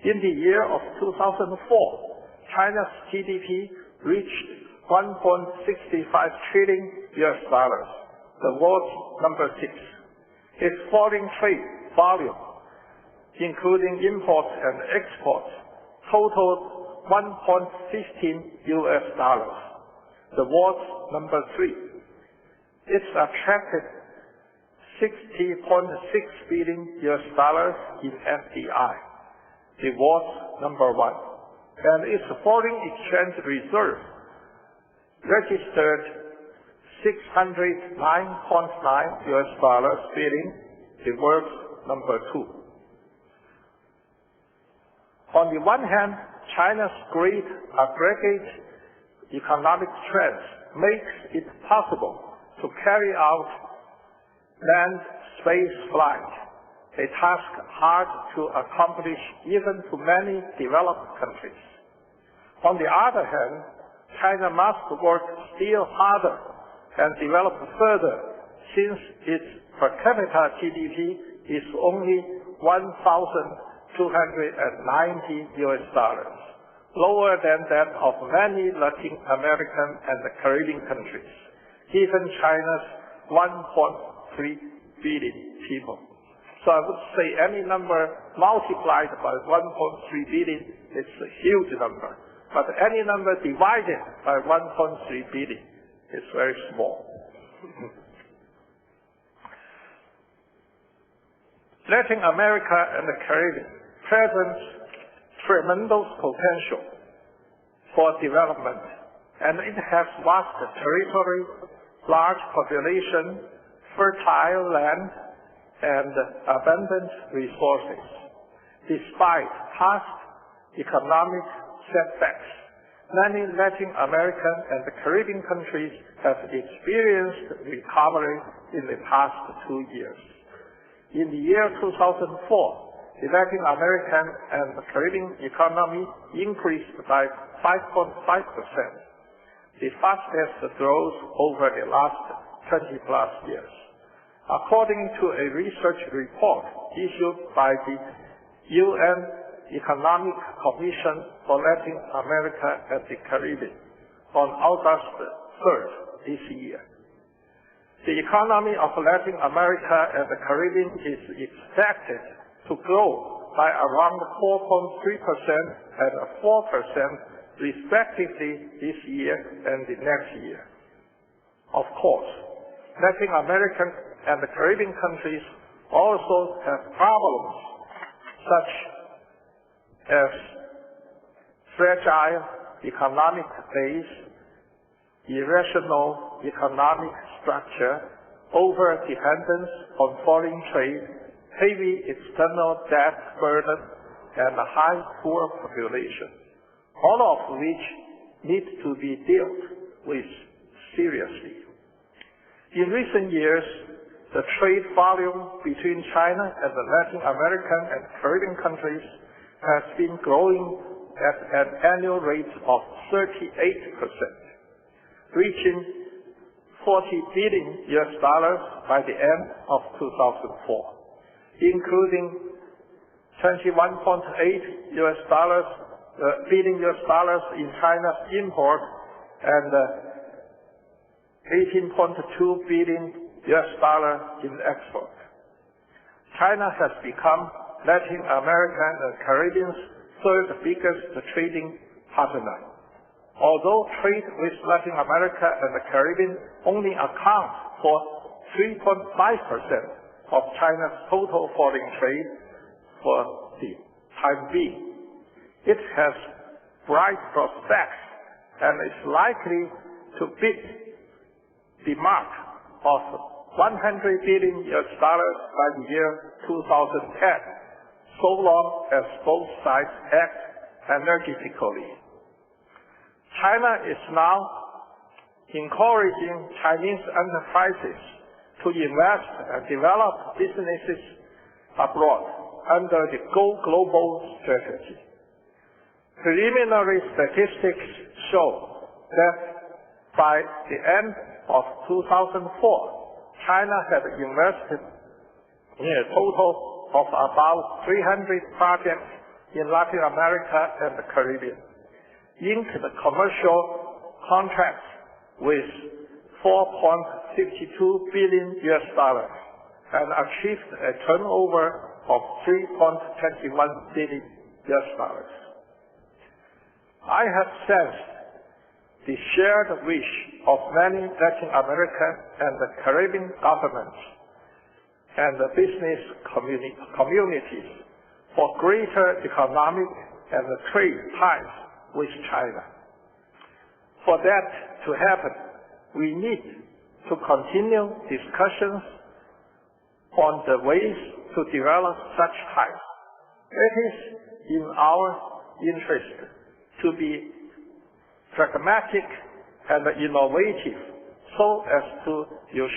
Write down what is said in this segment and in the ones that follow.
In the year of 2004, China's GDP reached $1.65 trillion, the world's number 6. Its foreign trade volume, including imports and exports, totaled $1.15, the world's number 3. It's attracted $60.6 billion in FDI, the world's number 1. And its foreign exchange reserve registered $609.9 billion, the world's number 2. On the one hand, China's great aggregate economic strength makes it possible to carry out manned space flight, a task hard to accomplish even to many developed countries. On the other hand, China must work still harder and develop further, since its per capita GDP is only $1,290, lower than that of many Latin American and Caribbean countries, given China's 1.3 billion people. So I would say any number multiplied by 1.3 billion is a huge number, but any number divided by 1.3 billion is very small. Latin America and the Caribbean presents tremendous potential for development, and it has vast territory, large population, fertile land, and abundant resources. Despite past economic setbacks, many Latin American and Caribbean countries have experienced recovery in the past 2 years. In the year 2004, the Latin American and Caribbean economy increased by 5.5%, the fastest growth over the last 20+ years. According to a research report issued by the UN Economic Commission for Latin America and the Caribbean on August 3rd this year, the economy of Latin America and the Caribbean is expected to grow by around 4.3% and 4% respectively this year and the next year. Of course, Latin American and the Caribbean countries also have problems such as fragile economic base, irrational economic structure, over-dependence on foreign trade, heavy external debt burden, and a high poor population, all of which need to be dealt with seriously. In recent years, the trade volume between China and the Latin American and Caribbean countries has been growing at an annual rate of 38%, reaching $40 billion by the end of 2004, including $21.8 billion in China's import and $18.2 billion in export. China has become Latin America and Caribbean's third biggest trading partner. Although trade with Latin America and the Caribbean only accounts for 3.5% of China's total foreign trade for the time being, it has bright prospects and is likely to beat the mark of $100 billion by the year 2010, so long as both sides act energetically. China is now encouraging Chinese enterprises to invest and develop businesses abroad under the Go Global strategy. Preliminary statistics show that by the end of 2004, China had invested in a total of about 300 projects in Latin America and the Caribbean, inked the commercial contracts with $4.52 billion and achieved a turnover of $3.21 billion. I have sensed the shared wish of many Latin American and the Caribbean governments and the business communities for greater economic and trade ties with China. For that to happen, we need to continue discussions on the ways to develop such ties. It is in our interest to be pragmatic and innovative so as to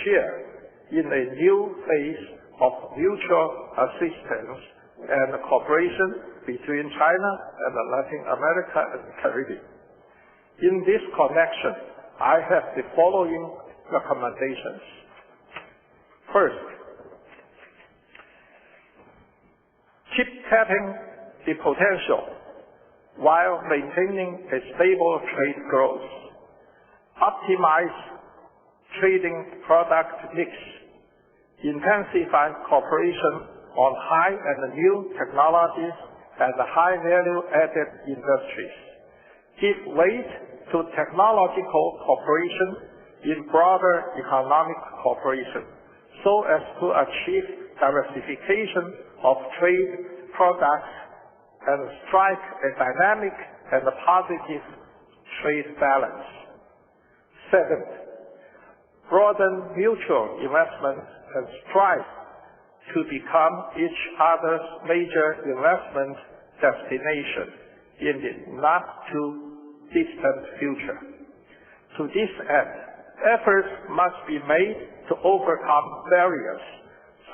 share in a new phase of mutual assistance and cooperation between China and Latin America and the Caribbean. In this connection, I have the following recommendations. First, keep tapping the potential while maintaining a stable trade growth. Optimize trading product mix. Intensify cooperation on high and new technologies and high value-added industries. Give weight to technological cooperation in broader economic cooperation so as to achieve diversification of trade products and strike a dynamic and positive trade balance. Second, broaden mutual investment and strive to become each other's major investment destination in the not-too-distant future. To this end, efforts must be made to overcome barriers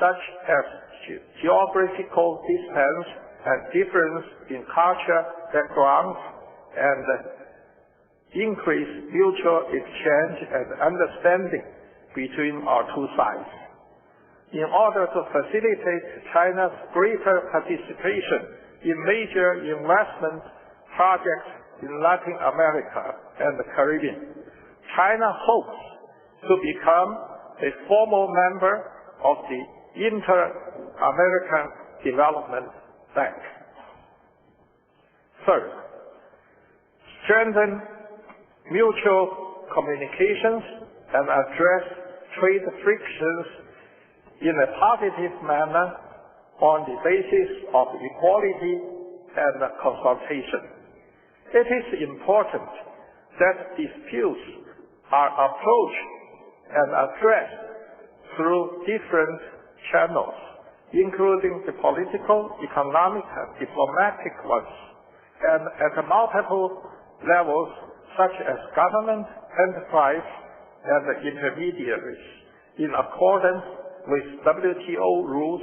such as geographical distance and difference in culture backgrounds and increase mutual exchange and understanding between our two sides. In order to facilitate China's greater participation in major investment projects in Latin America and the Caribbean, China hopes to become a formal member of the Inter-American Development Bank. Third, strengthen mutual communications and address trade frictions in a positive manner on the basis of equality and consultation. It is important that disputes are approached and addressed through different channels, including the political, economic, and diplomatic ones, and at multiple levels such as government, enterprise, and intermediaries, in accordance with WTO rules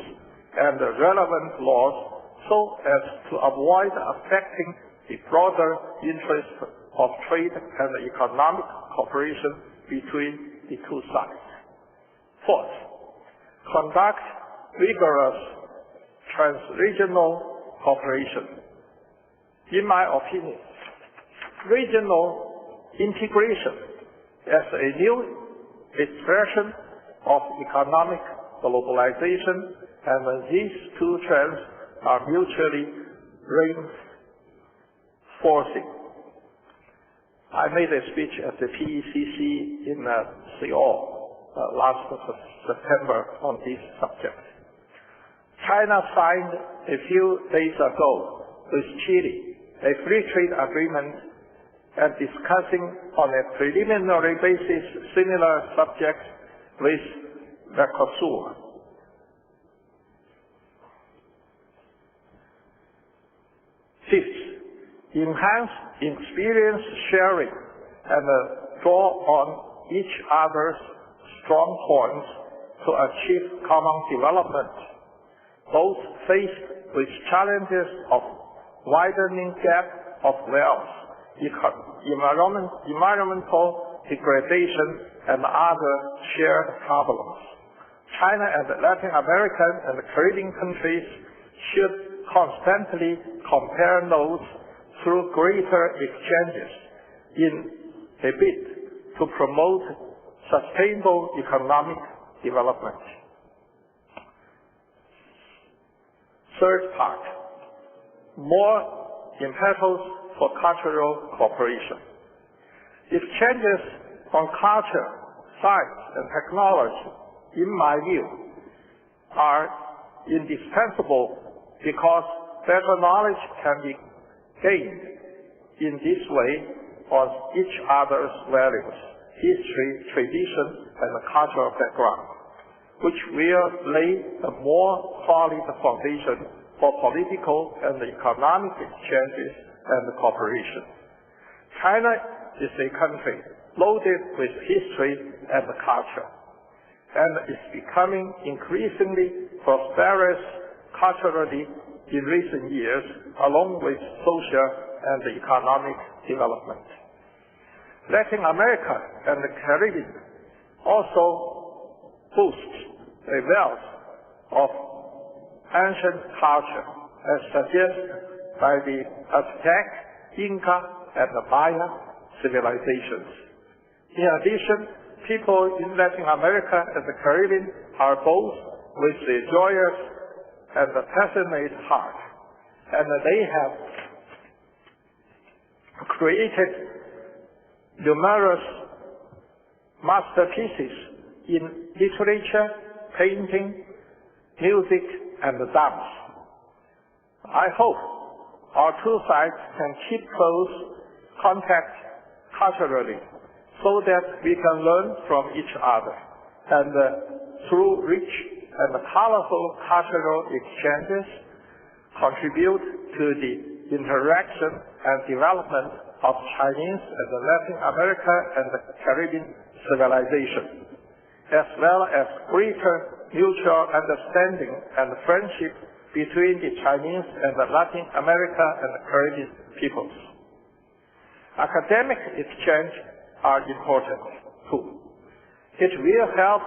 and relevant laws, so as to avoid affecting the broader interest of trade and economic cooperation between the two sides. Fourth, conduct vigorous trans-regional cooperation. In my opinion, regional integration as a new expression of economic globalization, and these two trends are mutually reinforcing. I made a speech at the PECC in Seoul last September on this subject. China signed a few days ago with Chile a free trade agreement and discussing on a preliminary basis similar subjects with Mercosur. Fifth, enhance experience sharing and draw on each other's strong points to achieve common development, both faced with challenges of widening gap of wealth, environmental degradation, and other shared problems. China and Latin American and Caribbean countries should constantly compare notes through greater exchanges in a bid to promote sustainable economic development. Third part, more impetus for cultural cooperation. Exchanges on culture, science, and technology, in my view, are indispensable because better knowledge can be gained in this way on each other's values, history, tradition, and cultural background, which will lay a more solid foundation for political and economic exchanges and cooperation. China is a country loaded with history and culture, and is becoming increasingly prosperous culturally in recent years, along with social and economic development. Latin America and the Caribbean also boast a wealth of ancient culture, as suggested by the Aztec, Inca, and the Maya civilizations. In addition, people in Latin America and the Caribbean are both with a joyous and a passionate heart, and they have created numerous masterpieces in literature, painting, music, and dance. I hope our two sides can keep close contact culturally so that we can learn from each other, and through rich and colorful cultural exchanges contribute to the interaction and development of Chinese and Latin America and the Caribbean civilization, as well as greater mutual understanding and friendship between the Chinese and the Latin America and the Caribbean peoples. Academic exchange are important too. It will help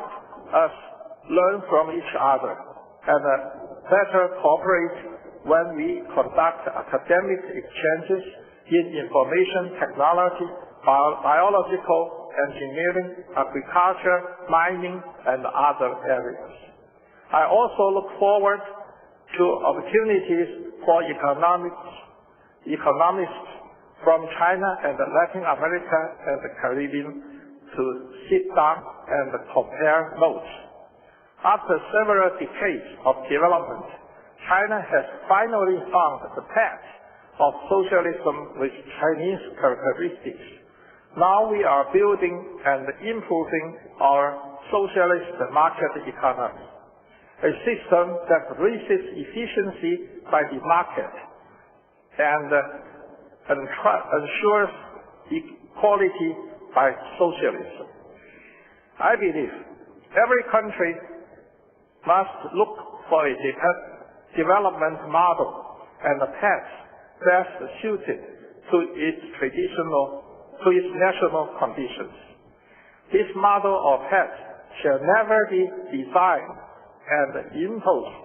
us learn from each other and better cooperate when we conduct academic exchanges in information technology, biological engineering, agriculture, mining, and other areas. I also look forward to opportunities for economists from China and Latin America and the Caribbean to sit down and compare notes. After several decades of development, China has finally found the path of socialism with Chinese characteristics. Now we are building and improving our socialist market economy, a system that raises efficiency by the market and ensures equality by socialism. I believe every country must look for a development model and a path best suited to its national conditions. This model or path shall never be designed and imposed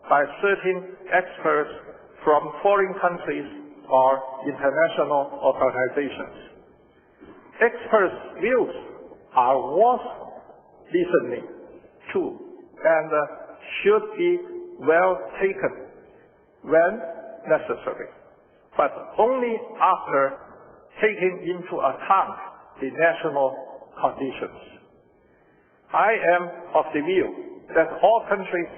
by certain experts from foreign countries or international organizations. Experts' views are worth listening to and should be well taken when necessary, but only after taking into account the national conditions. I am of the view that all countries,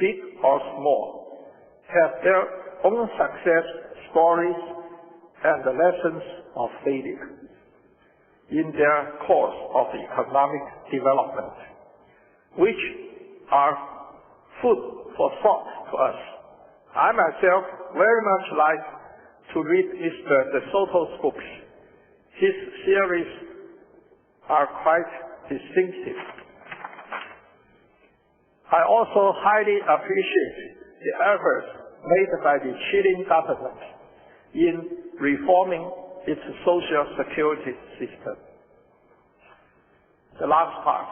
big or small, have their own success stories and the lessons of failure in their course of economic development, which are food for thought to us. I myself very much like to read Mr. De Soto's books. His theories are quite distinctive. I also highly appreciate the efforts made by the Chilean government in reforming its social security system. The last part.